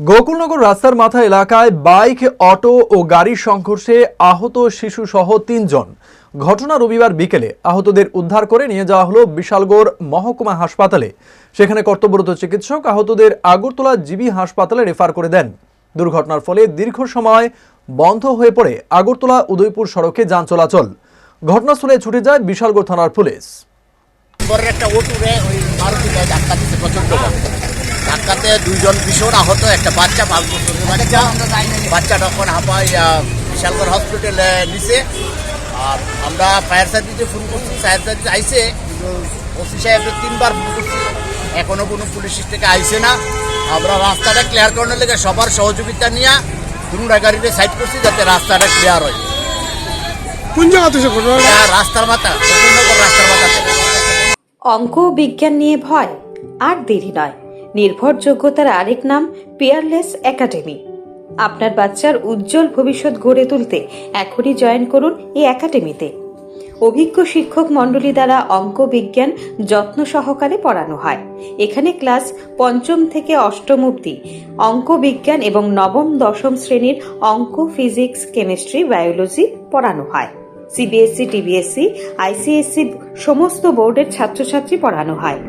গোকুলনগর রাস্তার মাথা এলাকায় বাইক, অটো ও গাড়ির সংঘর্ষে আহত শিশু সহ ৩ জন। ঘটনা রবিবার বিকেলে। আহতদের উদ্ধার করে নিয়ে যাওয়া হলো বিশালগড় মহকুমা হাসপাতালে। সেখানে কর্তব্যরত চিকিৎসক আহতদের আগরতলা জিবি হাসপাতালে রেফার করে দেন। দুর্ঘটনার ফলে দীর্ঘ সময় বন্ধ হয়ে পড়ে আগরতলা উদয়পুর সড়কে যান চলাচল। ঘটনাস্থলে ছুটে যায় বিশালগড় থানার পুলিশ। ধাক্কাতে 2 জন কিশোর আহত, একটা বাচ্চা 5 বছরের বাচ্চা তখন হাঁপাই বিশালগড় হসপিটালে নিছে। আর আমরা ফায়ার সার্ভিসে ফোন করছি, ফায়ার সার্ভিস আইসে, ওসি সাহেবকে 3বার ফোন করছি, এখনো কোনো পুলিশ থেকে আইসে না। আমরা রাস্তাটা ক্লিয়ার করানোর লেগে সবার সহযোগিতা নিয়ে দুটা গাড়িতে সাইড করছি যাতে রাস্তাটা ক্লিয়ার হয়। কোন জায়গা থেকে রাস্তার মাথা, রাস্তার মাথা। অঙ্ক বিজ্ঞান নিয়ে ভয় আর দেরি নয়। নির্ভরযোগ্যতার আরেক নাম পিয়ারলেস একাডেমি। আপনার বাচ্চার উজ্জ্বল ভবিষ্যৎ গড়ে তুলতে এখনই জয়েন করুন এই একাডেমিতে। অভিজ্ঞ শিক্ষক মণ্ডলী দ্বারা অঙ্ক বিজ্ঞান যত্ন সহকারে পড়ানো হয়। এখানে ক্লাস 5ম থেকে 8ম অবধি অঙ্ক বিজ্ঞান এবং 9ম 10ম শ্রেণীর অঙ্ক, ফিজিক্স, কেমিস্ট্রি, বায়োলজি পড়ানো হয়। সিবিএসসি, টিবিএসসি, আইসিএসসি সমস্ত বোর্ডের ছাত্রছাত্রী পড়ানো হয়।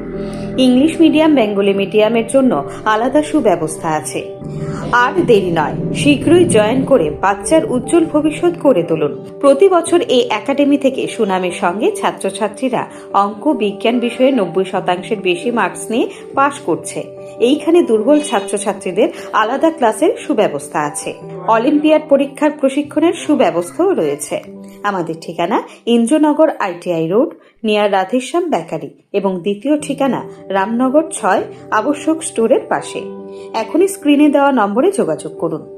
ইংলিশ মিডিয়াম, বেঙ্গলি মিডিয়ামের জন্য আলাদা সুব্যবস্থা আছে। আর দেরি নয়, শীঘ্রই জয়েন করে বাচ্চার উজ্জ্বল ভবিষ্যৎ গড়ে তুলুন। প্রতি বছর এই একাডেমি থেকে সুনামের সঙ্গে ছাত্রছাত্রীরা অঙ্ক বিজ্ঞান বিষয়ে 90% বেশি মার্কস নিয়ে পাশ করছে। এইখানে দুর্বল ছাত্রছাত্রীদের আলাদা ক্লাসের সুব্যবস্থা আছে। অলিম্পিয়াড পরীক্ষার প্রশিক্ষণের সুব্যবস্থাও রয়েছে। আমাদের ঠিকানা Indranagar ITI road, near Radheshyam bakery, এবং দ্বিতীয় ঠিকানা রামনগর 6 আবশ্যক স্টোরের পাশে। এখনই স্ক্রিনে দেওয়া নম্বরে যোগাযোগ করুন।